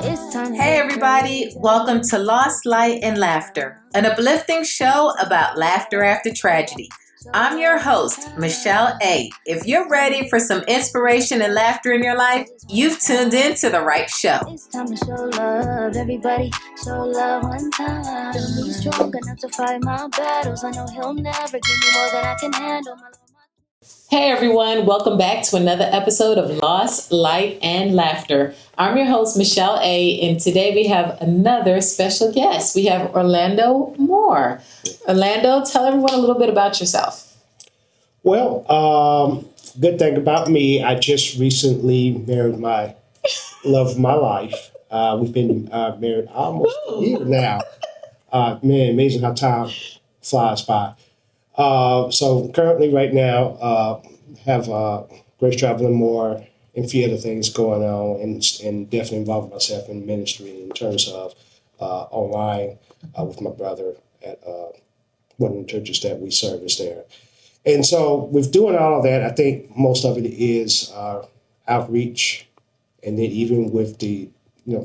Hey, everybody, welcome to Lost Light and Laughter, an uplifting show about laughter after tragedy. I'm your host, Michelle A. If you're ready for some inspiration and laughter in your life, you've tuned in to the right show. It's time to show love, everybody. Show love one time. Feel me strong enough to fight my battles. I know he'll never give me more than I can handle. Hey everyone, welcome back to another episode of Lost, Light, and Laughter. I'm your host, Michelle A., and today we have another special guest. We have Orlando Moore. Orlando, tell everyone a little bit about yourself. Well, good thing about me, I just recently married my love of my life. We've been married almost a year now. Man, amazing how time flies by. So currently, right now, have Grace Traveling More and a few other things going on, and definitely involving myself in ministry in terms of online with my brother at one of the churches that we service there. And so, with doing all of that, I think most of it is outreach, and then even with the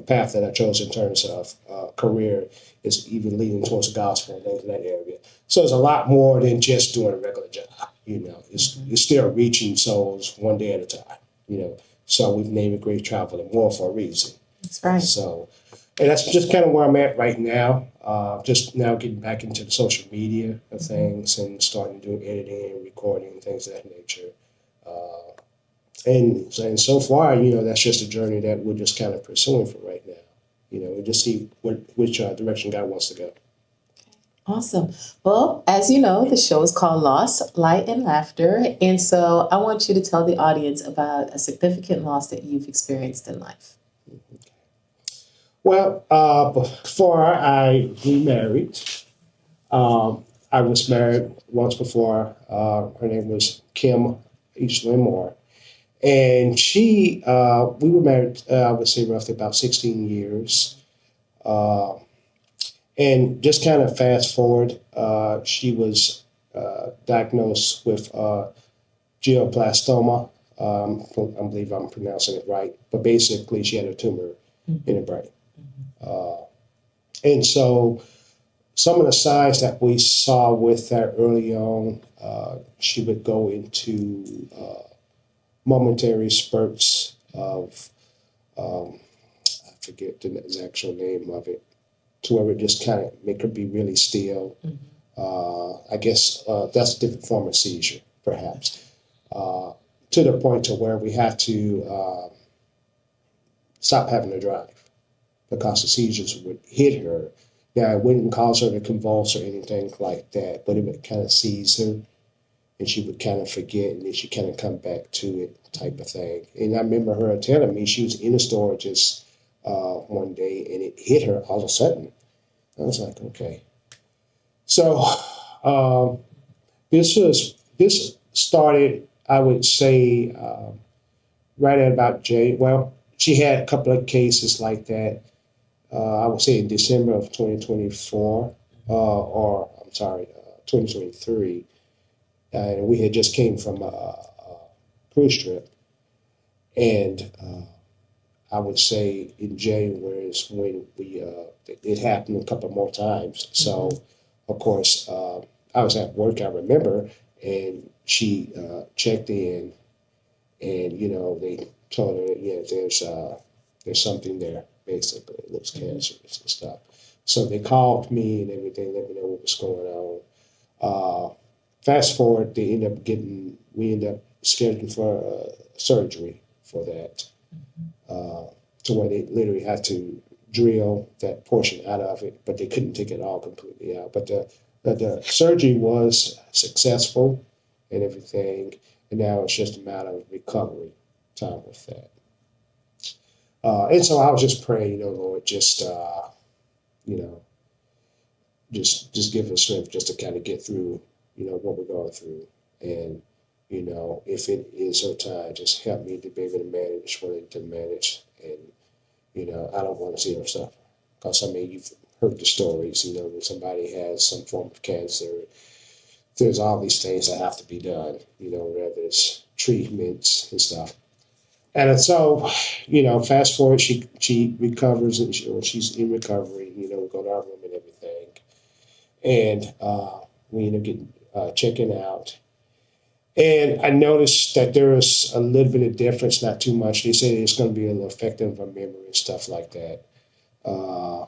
path that I chose in terms of career is even leading towards the gospel and things in that area. So it's a lot more than just doing a regular job. It's still reaching souls one day at a time. So we've named it Great Travel and More for a reason. That's right. So, and that's just kind of where I'm at right now. Just now getting back into the social media of things and starting to do editing and recording and things of that nature. And so far, that's just a journey that we're just kind of pursuing for right now. We just see which direction God wants to go. Awesome. Well, as you know, the show is called Lost, Light, and Laughter. And so I want you to tell the audience about a significant loss that you've experienced in life. Well, before I remarried, I was married once before. Her name was Kim Eastlyn Moore. And we were married, I would say, roughly about 16 years. And just kind of fast forward, she was diagnosed with glioblastoma. I believe I'm pronouncing it right. But basically, she had a tumor in her brain. And so some of the signs that we saw with her early on, she would go into momentary spurts of, I forget the actual name of it, to where it just kind of make her be really still. I guess that's a different form of seizure, perhaps, to the point to where we have to stop having to drive because the seizures would hit her. Now, it wouldn't cause her to convulse or anything like that, but it would kind of seize her, and she would kind of forget, and then she kind of come back to it type of thing. And I remember her telling me she was in a store just one day, and it hit her all of a sudden. I was like, okay. So this started, I would say, right at about Well, she had a couple of cases like that. I would say in December of 2024, or I'm sorry, 2023. And we had just came from a cruise trip. And I would say in January is when it happened a couple more times. So, of course, I was at work, I remember, and she checked in, and, they told her, there's something there, basically. It looks cancerous and stuff. So they called me and everything, let me know what was going on. Fast forward, we end up scheduling for surgery for that, to where they literally had to drill that portion out of it, but they couldn't take it all completely out. But the surgery was successful and everything, and now it's just a matter of recovery time with that. And so I was just praying, Lord, just just give us strength just to kind of get through, what we're going through. And, if it is her time, just help me to be able to manage what I need to manage. And, I don't want to see her suffer. Because, you've heard the stories, when somebody has some form of cancer, there's all these things that have to be done, whether it's treatments and stuff. And so, fast forward, she recovers and she's in recovery. We go to our room and everything, and we end up getting checking out. And I noticed that there was a little bit of difference, not too much. They say it's going to be a little affecting of our memory and stuff like that. Uh,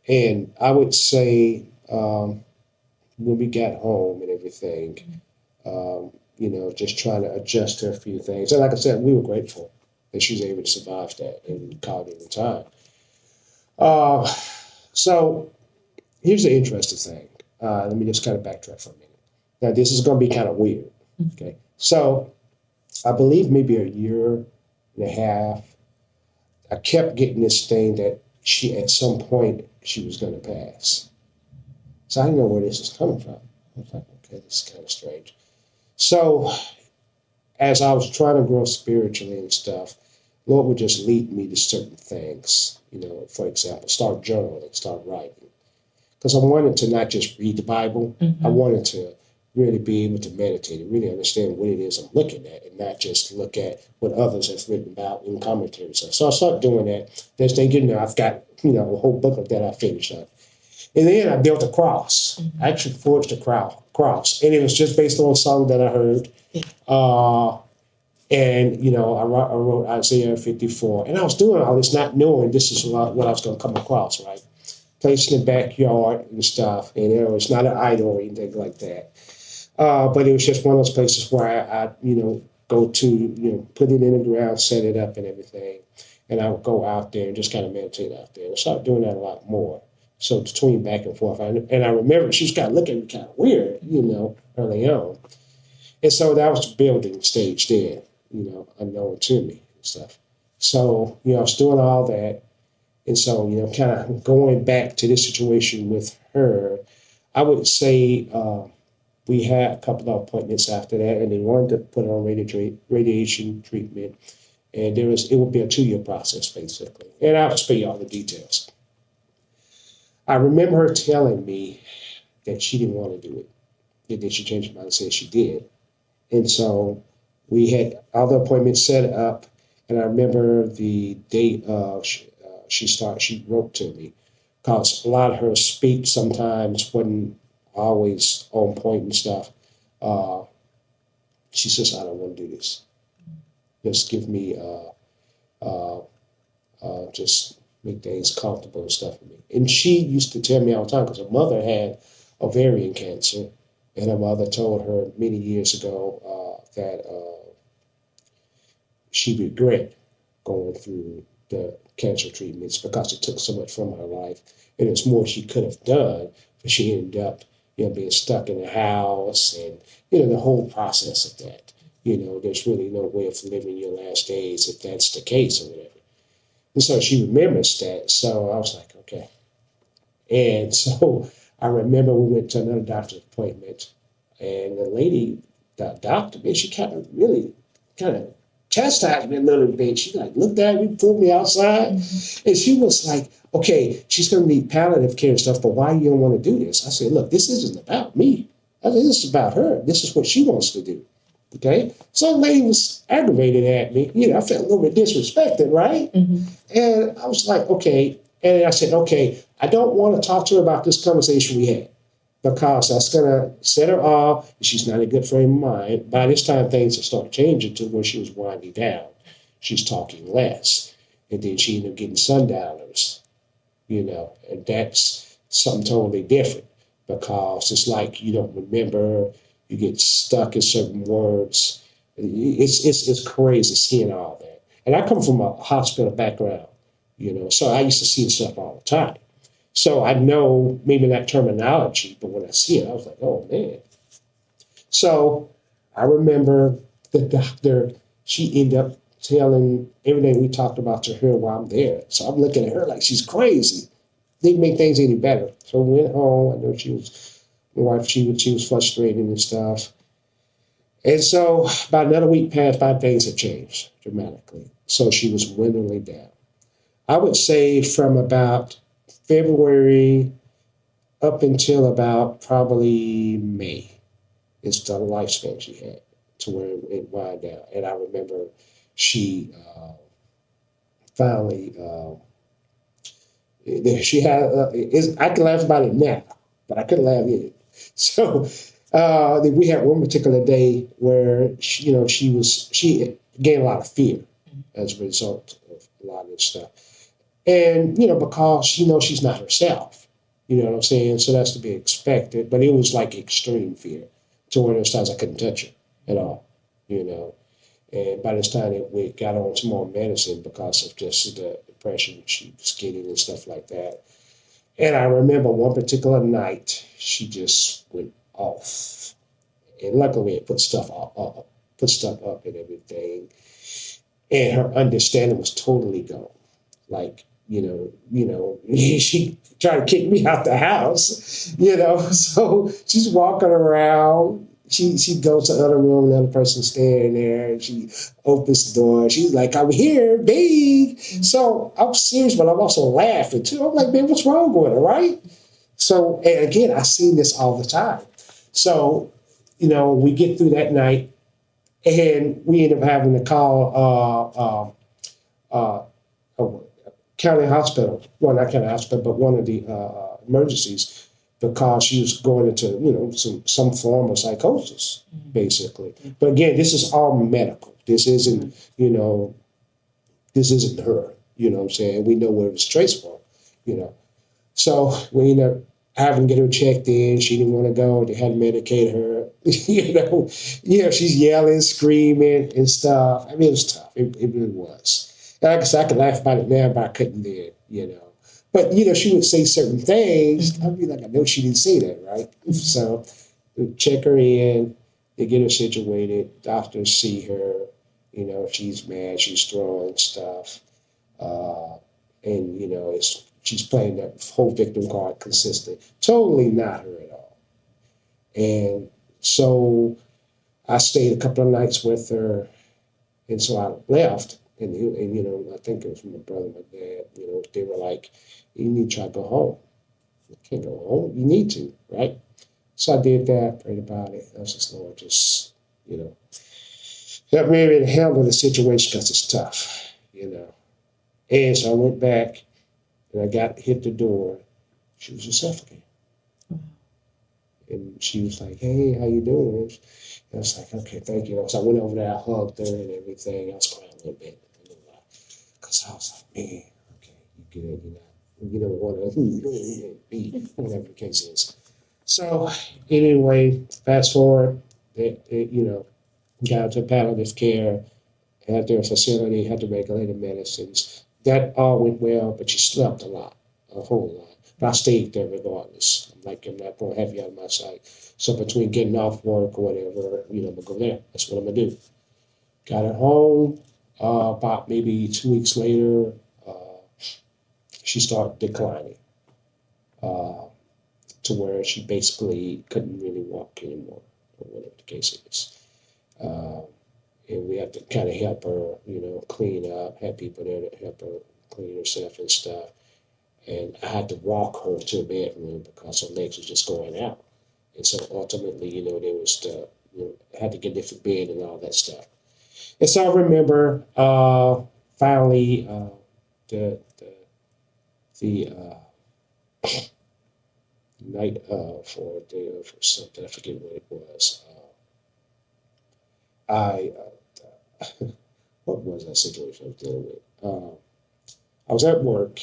and I would say when we got home and everything, just trying to adjust to a few things. And like I said, we were grateful that she was able to survive that and called it in time. Uh, so here's the interesting thing. Let me just kind of backtrack for a minute. Now, this is going to be kind of weird. Okay. So I believe maybe a year and a half, I kept getting this thing that at some point, she was going to pass. So I didn't know where this was coming from. I was like, okay, this is kind of strange. So as I was trying to grow spiritually and stuff, Lord would just lead me to certain things. For example, start journaling, start writing. Because I wanted to not just read the Bible, I wanted to really be able to meditate and really understand what it is I'm looking at and not just look at what others have written about in commentaries. So I started doing that. Next thing you know, I've got, a whole book of that I finished up. And then I built a cross. I actually forged a cross. And it was just based on a song that I heard. I wrote Isaiah 54. And I was doing all this not knowing this is what I was going to come across, right? Placed in the backyard and stuff. And it's not an idol or anything like that. But it was just one of those places where I go to, put it in the ground, set it up and everything. And I would go out there and just kind of meditate out there. And I started doing that a lot more. So between back and forth. And I remember she was kind of looking at me kind of weird, early on. And so that was the building stage then, unknown to me and stuff. So, I was doing all that. And so, kind of going back to this situation with her, I would say we had a couple of appointments after that, and they wanted to put her on radiation treatment. And it would be a 2-year process, basically. And I'll spare you all the details. I remember her telling me that she didn't want to do it. And then she changed her mind and said she did. And so we had all the appointments set up. And I remember the date she wrote to me. Because a lot of her speech sometimes wasn't always on point and stuff. She says, I don't want to do this. Just give me, just make things comfortable and stuff for me. And she used to tell me all the time, because her mother had ovarian cancer, and her mother told her many years ago that she regret going through the cancer treatments because it took so much from her life, and it's more she could have done, but she ended up, being stuck in the house, and the whole process of that. There's really no way of living your last days if that's the case or whatever. And so she remembers that. So I was like, okay. And so I remember we went to another doctor's appointment, and the lady, the doctor, man, she kind of chastised me a little bit. She looked at me, pulled me outside, and she was like, okay, she's going to need palliative care and stuff, but why you don't want to do this? I said, look, this isn't about me. I said, this is about her. This is what she wants to do. Okay, so the lady was aggravated at me. I felt a little bit disrespected, right? And I was like, okay. And I said, okay, I don't want to talk to her about this conversation we had because that's going to set her off. She's not in a good frame of mind. By this time, things had started changing to where she was winding down. She's talking less. And then she ended up getting sundowners, and that's something totally different because it's like you don't remember. You get stuck in certain words. It's crazy seeing all that. And I come from a hospital background, so I used to see this stuff all the time. So I know maybe not terminology, but when I see it, I was like, oh man. So I remember the doctor, she ended up telling everything we talked about to her while I'm there. So I'm looking at her like she's crazy. Didn't make things any better. So we went home. I know my wife, she was frustrated and stuff. And so about another week passed by, things had changed dramatically. So she was dwindling down. I would say from about February up until about probably May is the lifespan she had to where it wound down. And I remember she finally she had. I can laugh about it now, but I couldn't laugh then. So we had one particular day where she gained a lot of fear as a result of a lot of this stuff, and because she's not herself. You know what I'm saying? So that's to be expected. But it was like extreme fear to where those times I couldn't touch her at all. You know, and by this time we got on some more medicine because of just the depression she was getting and stuff like that. And I remember one particular night she just went off. And luckily it put stuff up and everything. And her understanding was totally gone. Like, she tried to kick me out the house. So she's walking around. She goes to the other room, another person standing there, and she opens the door. She's like, "I'm here, babe." So I'm serious, but I'm also laughing too. I'm like, "Man, what's wrong with her, right?" So, and again, I see this all the time. So, we get through that night, and we end up having to call a county hospital. Well, not county hospital, but one of the emergencies, because she was going into some form of psychosis, basically. But again, this is all medical. This isn't her. You know what I'm saying? We know where it was traced from. You know, so we ended up having to get her checked in. She didn't want to go. They had to medicate her. She's yelling, screaming, and stuff. I mean, it was tough. It really was. And like I said, I could laugh about it now, but I couldn't then. But, she would say certain things. I'd be like, I know she didn't say that, right? So we check her in. They get her situated. Doctors see her. She's mad. She's throwing stuff. And, she's playing that whole victim card consistent. Totally not her at all. And so I stayed a couple of nights with her. And so I left. And I think it was my brother, my dad, they were like, "You need to try to go home. You can't go home. You need to, right?" So I did that, prayed about it. I was just, Lord, just, help me to handle the situation because it's tough. And so I went back and I hit the door. She was just suffocating. And she was like, "Hey, how you doing?" And I was like, "Okay, thank you." So I went over there, I hugged her and everything. I was crying a little bit. Because I was like, "Man, okay, you good, you don't want to be," whatever the case is. So anyway, fast forward, got to palliative care, had their facility, had the regulated medicines. That all went well, but she slept a whole lot. But I stayed there regardless. I'm not going to have you out of my sight. So between getting off work or whatever, I'm going to go there. That's what I'm going to do. Got her home. About maybe 2 weeks later, she started declining to where she basically couldn't really walk anymore, or whatever the case is. And we had to kind of help her, clean up, had people there to help her clean herself and stuff. And I had to walk her to a bedroom because her legs was just going out. And so ultimately, there was had to get a different bed and all that stuff. And so I remember finally the night of or day of or something. I forget what it was. I what was that situation I was dealing with? I was at work,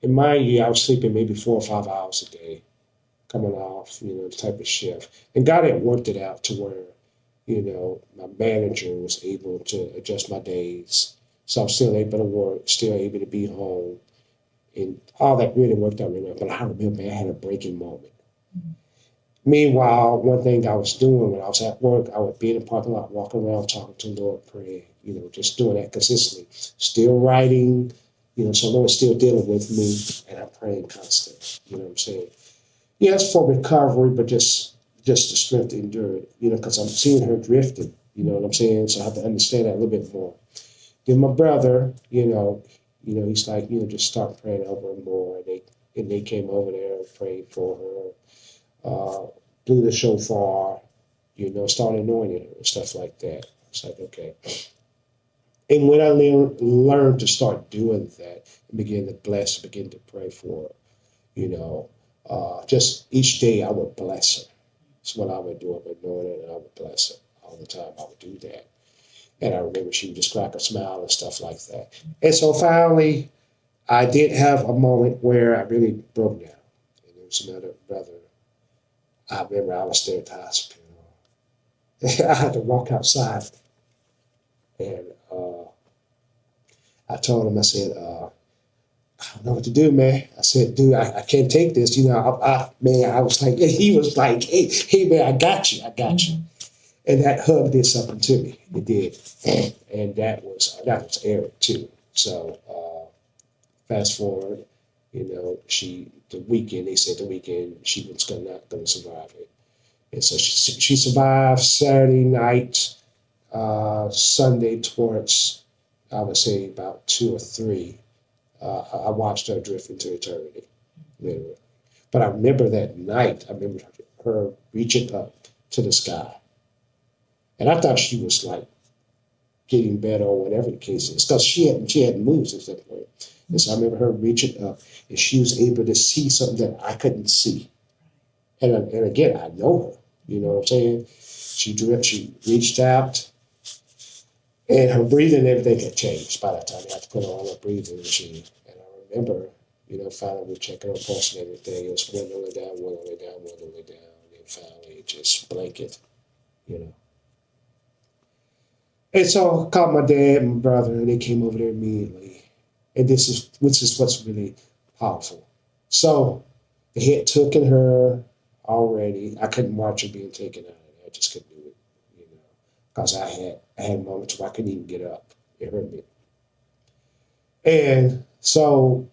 and mind you, I was sleeping maybe 4 or 5 hours a day, coming off the type of shift, and God had worked it out to where my manager was able to adjust my days. So I'm still able to work, still able to be home. And all that really worked out really well. But I remember I had a breaking moment. Mm-hmm. Meanwhile, one thing I was doing when I was at work, I would be in the parking lot, walking around, talking to the Lord, praying, just doing that consistently. Still writing, so Lord's still dealing with me, and I'm praying constantly. You know what I'm saying? Yes, for recovery, but just the strength to endure it, because I'm seeing her drifting, you know what I'm saying? So I have to understand that a little bit more. Then my brother, he's like, just start praying over her more. And they came over there and prayed for her, blew the shofar, started anointing her and stuff like that. It's like, okay. And when I learned to start doing that and begin to bless, begin to pray for her, you know, just each day I would bless her. That's what I would do. I would know it and I would bless her all the time. I would do that. And I remember she would just crack a smile and stuff like that. And so finally, I did have a moment where I really broke down. And there was another brother. I remember I was there at the hospital. I had to walk outside and I told him, I said, I don't know what to do, man. I said, dude, I can't take this. You know, man, I was like, he was like, hey, man, I got you. I got you. And that hug did something to me. It did. And that was Eric too. So fast forward, the weekend, they said the weekend she was not going to survive it. And so she survived Saturday night, Sunday towards, I would say about 2 or 3. I watched her drift into eternity, literally. But I remember that night, I remember her reaching up to the sky. And I thought she was like getting better or whatever the case is, because she hadn't moved since that point. And so I remember her reaching up and she was able to see something that I couldn't see. And again, I know her, you know what I'm saying? She reached out and her breathing and everything had changed by that time. I had to put her on a breathing machine. And I remember, finally we checking her pulse and everything. It was one only down, one only down, one only down. And finally it just blanket, you know. And so I called my dad and my brother, and they came over there immediately. And which is what's really powerful. So they had taken her already. I couldn't watch her being taken out. I just couldn't do it, because I had moments where I couldn't even get up. It hurt me. And so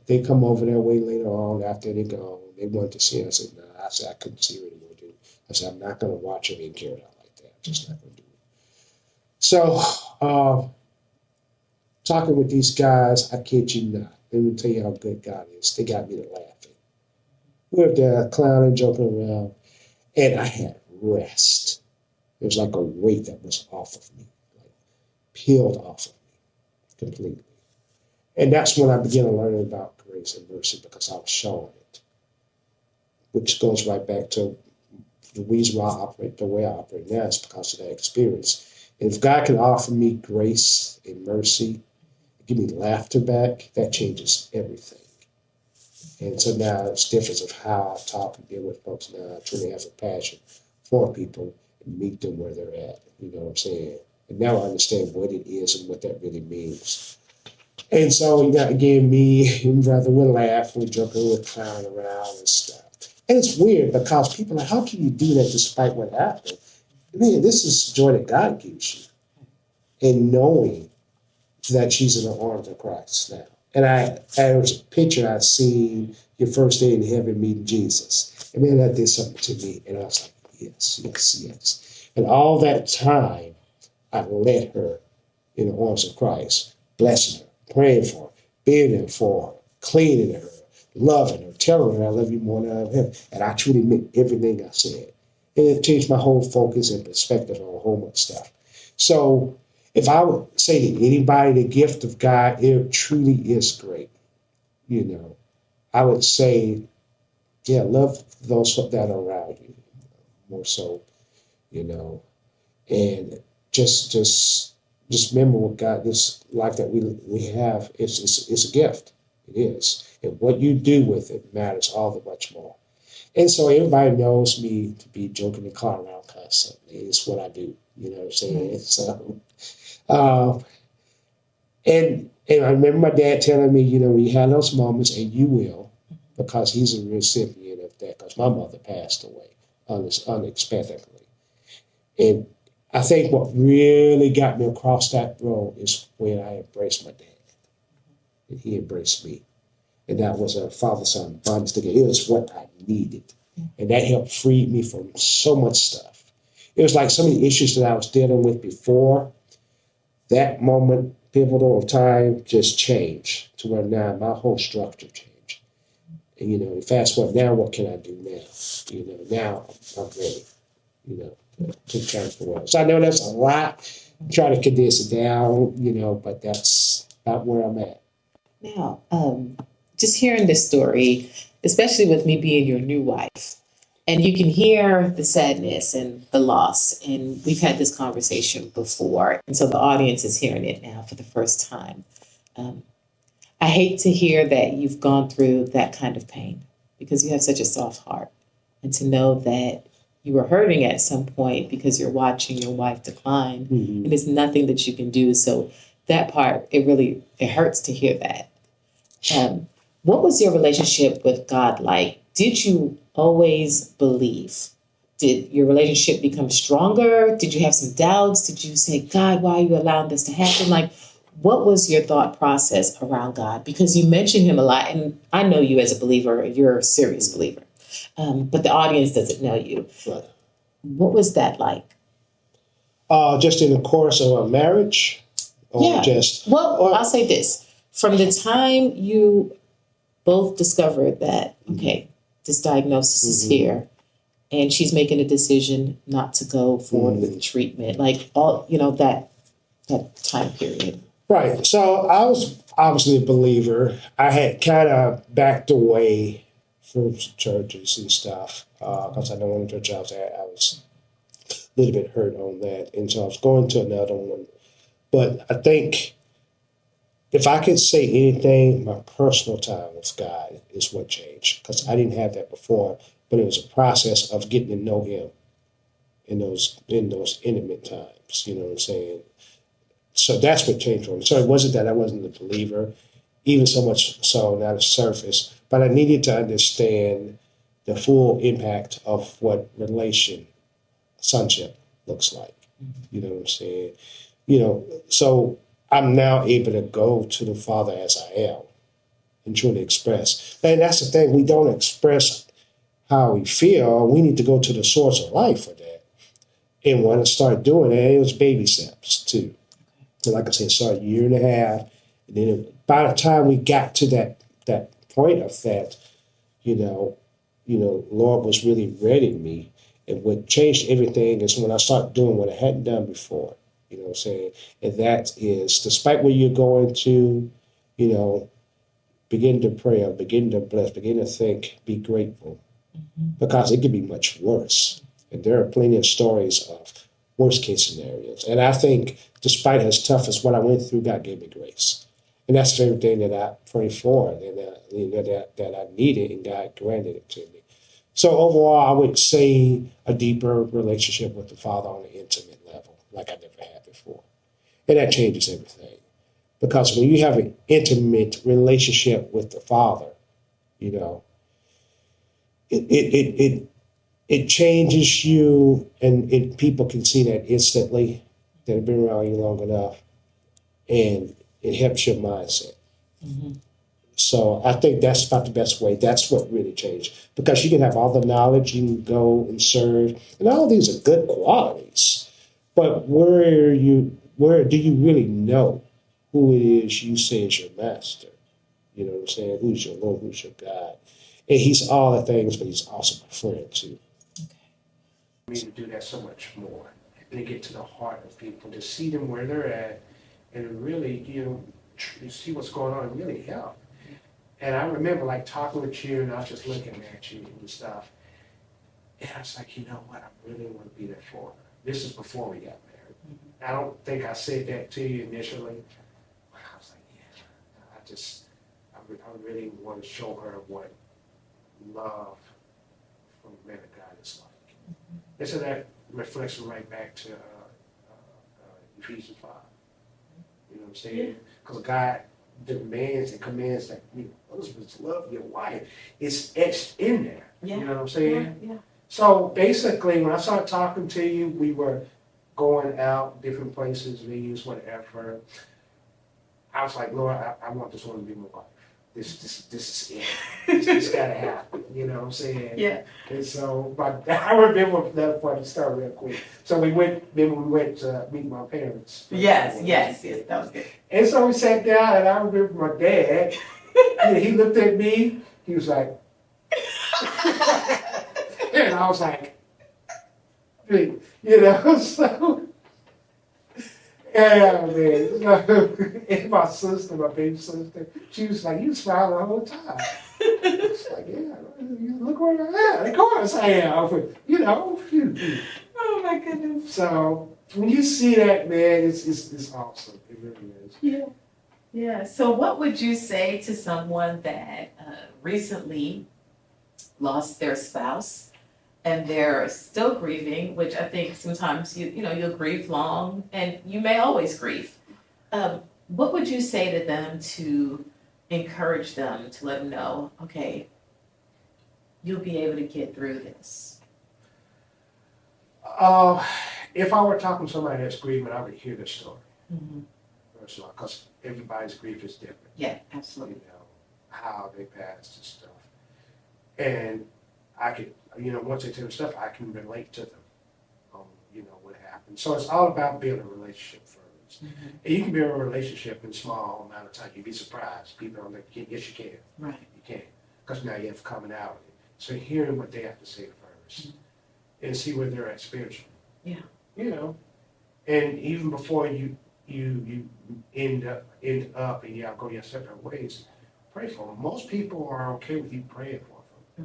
they come over there way later on after they gone. They wanted to see her. I said, no. I said I couldn't see her anymore, dude. I said I'm not going to watch her being carried out like that. I'm just not going to do it. So, talking with these guys, I kid you not. Let me tell you how good God is. They got me to laughing. We were there clowning, joking around, and I had rest. It was like a weight that was off of me, like peeled off of me completely. And that's when I began to learn about grace and mercy, because I was shown it, which goes right back to the reason why I operate the way I operate now is because of that experience. And if God can offer me grace and mercy, give me laughter back, that changes everything. And so now it's the difference of how I talk and deal with folks now. I truly have a passion for people and meet them where they're at. You know what I'm saying? And now I understand what it is and what that really means. And so, again, me and brother would laugh, we'd joke, we'd clown around and stuff. And it's weird because people are like, how can you do that despite what happened? Man, this is joy that God gives you. And knowing that she's in the arms of Christ now. And there was a picture I seen your first day in heaven meeting Jesus. And man, that did something to me. And I was like, yes, yes, yes. And all that time, I led her in the arms of Christ, blessing her, praying for her, being there for her, cleaning her, loving her, telling her I love you more than I love him. And I truly meant everything I said. And it changed my whole focus and perspective on a whole much stuff. So if I would say to anybody, the gift of God, it truly is great. I would say, yeah, love those that are around you more so, and just remember what God, this life that we have is a gift. It is. And what you do with it matters all that much more. And so everybody knows me to be joking and clowning around constantly. It's what I do. You know what I'm saying? So, and I remember my dad telling me, we have those moments, and you will, because he's a recipient of that. Because my mother passed away unexpectedly, and I think what really got me across that road is when I embraced my dad, and he embraced me. And that was a father-son bond together. It was what I needed. And that helped free me from so much stuff. It was like so many issues that I was dealing with before. That moment, pivotal of time, just changed to where now my whole structure changed. And, fast forward, now what can I do now? Now I'm ready, to change the world. So I know that's a lot. try to condense it down, but that's not where I'm at. Now, just hearing this story, especially with me being your new wife, and you can hear the sadness and the loss, and we've had this conversation before, and so the audience is hearing it now for the first time. Um, I hate to hear that you've gone through that kind of pain because you have such a soft heart, and to know that you were hurting at some point because you're watching your wife decline, Mhm. and there's nothing that you can do. So that part, it hurts to hear that. Um, what was your relationship with God like? Did you always believe? Did your relationship become stronger? Did you have some doubts? Did you say, God, why are you allowing this to happen? Like, what was your thought process around God? Because you mention him a lot, and I know you as a believer, you're a serious believer, but the audience doesn't know you. Right. What was that like? Just in the course of a marriage, or Yeah. just Well, I'll say this. From the time you both discovered that, okay, this diagnosis is here, and she's making a decision not to go forward with treatment, like all, that time period. right. So I was obviously a believer. I had kind of backed away from churches and stuff because I know one church I was at, I was a little bit hurt on that, and so I was going to another one. But I think if I could say anything, my personal time with God is what changed because I didn't have that before. But it was a process of getting to know Him in those intimate times. You know what I'm saying? So that's what changed for me. So it wasn't that I wasn't a believer, even so much so not a surface, but I needed to understand the full impact of what sonship looks like. You know what I'm saying? So I'm now able to go to the Father as I am and truly express. And that's the thing, we don't express how we feel. We need to go to the source of life for that. And when I started doing it, it was baby steps too. And like I said, it started a year and a half. And then by the time we got to that point of that, Lord was really readying me. And what changed everything is when I started doing what I hadn't done before. You know what I'm saying? And that is, despite where you're going to, begin to pray, or begin to bless, begin to think, be grateful. Because it could be much worse. And there are plenty of stories of worst case scenarios. And I think, despite as tough as what I went through, God gave me grace. And that's the very thing that I pray for, and that I needed, and God granted it to me. So overall, I would say a deeper relationship with the Father on an intimate level, like I never had before. And that changes everything. Because when you have an intimate relationship with the Father, you know, it changes you, and people can see that instantly that have been around you long enough, and it helps your mindset. So I think that's about the best way. That's what really changed, because you can have all the knowledge, you can go and serve, and all these are good qualities. But where do you really know who it is you say is your master? You know what I'm saying? Who's your Lord? Who's your God? And He's all the things, but He's also my friend too. Me to do that so much more, and to get to the heart of people, to see them where they're at, and really, see what's going on, and really help. And I remember like talking with you, and I was just looking at you and stuff, and I was like, you know what, I really want to be there for her. This is before we got married. I don't think I said that to you initially, but I was like, yeah, I really want to show her what love from the man of God is like. And so that reflects right back to Ephesians 5. You know what I'm saying? Because God demands and commands that husbands love your wife. It's etched in there. Yeah. You know what I'm saying? Yeah. So basically, when I started talking to you, we were going out different places, venues, whatever. I was like, Lord, I want this one to be my wife. This is it. This gotta happen. You know what I'm saying? Yeah. And so, but I remember that part to start real quick. So we went to meet my parents. Yes, that was good. And so we sat down, and I remember my dad. He looked at me. He was like, and I was like, so Yeah, man. And my sister, my baby sister, she was like, "You smile the whole time." It's like, yeah, you look where I'm at. Of course I am. You know. Oh my goodness. So when you see that, man, it's awesome. It really is. Yeah. Yeah. So, what would you say to someone that recently lost their spouse and they're still grieving, which I think sometimes you'll grieve long and you may always grieve. What would you say to them to encourage them to let them know, okay, you'll be able to get through this? Uh, if I were talking to somebody that's grieving, I would hear their story. Mm-hmm. First of all, because everybody's grief is different. Yeah, absolutely. You know, how they passed and stuff. And I could, once they tell me stuff, I can relate to them on, what happened. So it's all about building a relationship first. Mm-hmm. And you can build a relationship in a small amount of time. You'd be surprised. People don't think, yes, you can. Right. You can. Because now you have commonality. So hearing what they have to say first and see where they're at spiritually. Yeah. And even before you end up and y'all go your separate ways, pray for them. Most people are okay with you praying for them.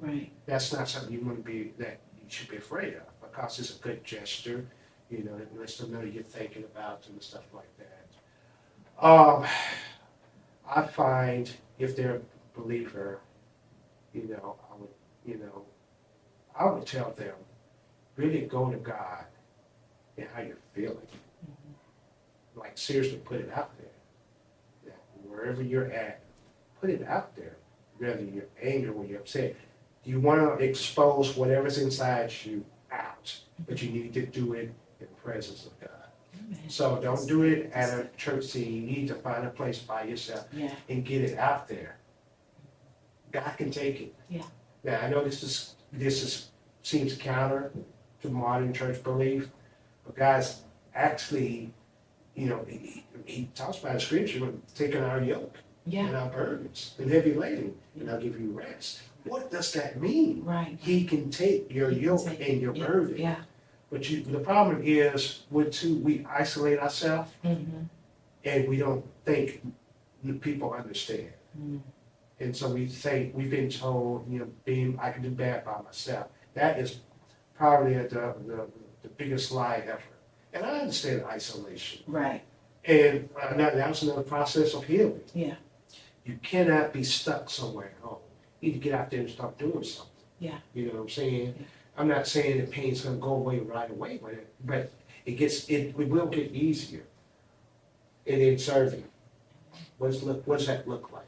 Right. That's not something that you should be afraid of because it's a good gesture. It lets them know you're thinking about them and stuff like that. I find if they're a believer, I would tell them really go to God and how you're feeling. Like seriously put it out there. That wherever you're at, put it out there. Whether you're angry or you're upset. You want to expose whatever's inside you out, but you need to do it in the presence of God. Amen. So don't do it at a church scene. You need to find a place by yourself and get it out there. God can take it. Yeah. Now I know this seems counter to modern church belief, but guys, actually, he talks about the scripture, taking our yoke and our burdens and heavy laden, and I'll give you rest. What does that mean? Right. He can take your yoke and your burden. Yeah. But the problem is, we isolate ourselves Mm-hmm. and we don't think people understand. Mm-hmm. And so we think, we've been told, I can do bad by myself. That is probably the biggest lie ever. And I understand isolation. Right. And that's another process of healing. Yeah. You cannot be stuck somewhere at home. You need to get out there and start doing something. Yeah. You know what I'm saying? Yeah. I'm not saying the pain's gonna go away right away, but it will get easier. And then serving. What does that look like?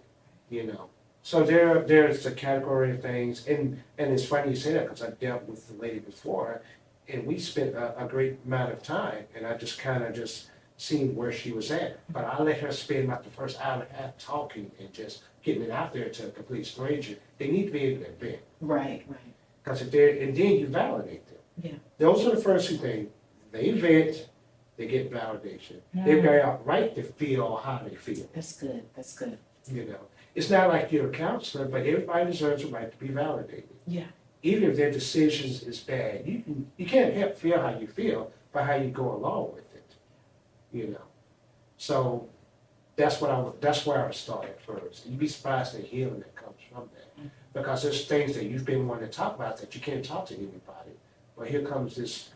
So there's a category of things, and it's funny you say that because I dealt with the lady before, and we spent a great amount of time, and I just kind of seen where she was at. But I let her spend about the first hour and a half talking and just getting it out there to a complete stranger. They need to be able to vent. Right. Because and then you validate them. Yeah. Those are the first two things. They vent, they get validation. They're very right to feel how they feel. That's good. It's not like you're a counselor, but everybody deserves a right to be validated. Yeah. Even if their decisions is bad, you can't help feel how you feel, but how you go along with it. So that's where I would start at first. You'd be surprised the healing that comes from that. Because there's things that you've been wanting to talk about that you can't talk to anybody. But here comes this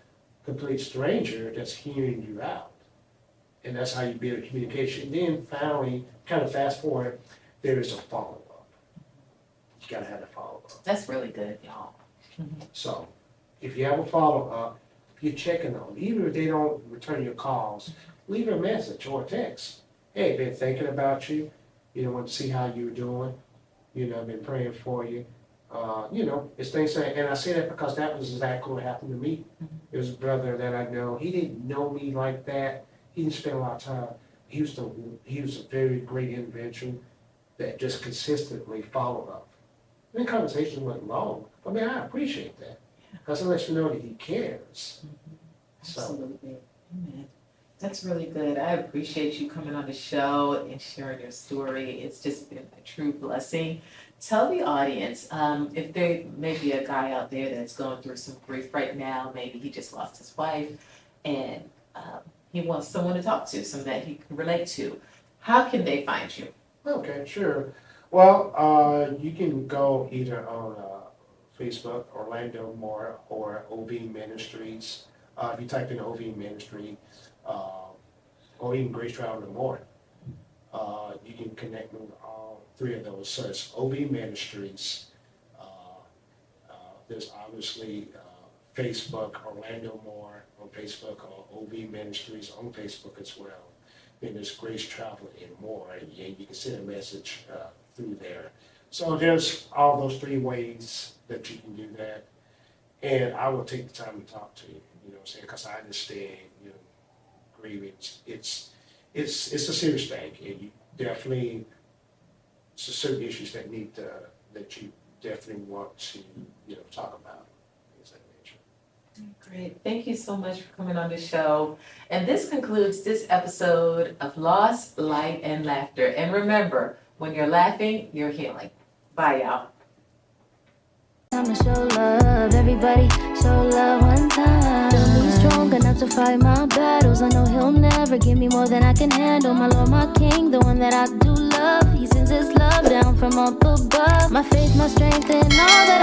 complete stranger that's hearing you out. And that's how you build communication. And then finally, kind of fast forward, there is a follow-up. You gotta have a follow-up. That's really good, y'all. So if you have a follow-up, if you're checking on them, even if they don't return your calls, leave a message or a text. Hey, been thinking about you. Want to see how you're doing. I've been praying for you. It's things that, and I say that because that was exactly what happened to me. There was a brother that I know. He didn't know me like that. He didn't spend a lot of time. He was a very great individual that just consistently followed up. And the conversation went long. But man, I appreciate that. Because it lets you know that he cares. Absolutely. Amen. That's really good. I appreciate you coming on the show and sharing your story. It's just been a true blessing. Tell the audience, if there may be a guy out there that's going through some grief right now, maybe he just lost his wife and he wants someone to talk to, someone that he can relate to, how can they find you? Okay, sure. Well, you can go either on Facebook, Orlando Moore, or OV Ministries. If you type in OV Ministry, or even Grace Travel and More, you can connect with all three of those. So it's OV Ministries. There's obviously Facebook, Orlando Moore on Facebook, or OV Ministries on Facebook as well. Then there's Grace Travel and More, and you can send a message through there. So there's all those three ways that you can do that, and I will take the time to talk to you. You know what I'm saying? Because I understand, you know, grievance. It's a serious thing, and you definitely certain issues that you definitely want to, you know, talk about. Things of that nature. Great. Thank you so much for coming on the show. And this concludes this episode of Loss, Light, and Laughter. And remember, when you're laughing, you're healing. Bye, y'all. I'ma show love, everybody show love one time. Feel me strong enough to fight my battles. I know he'll never give me more than I can handle. My Lord, my King, the one that I do love. He sends his love down from up above. My faith, my strength, and all that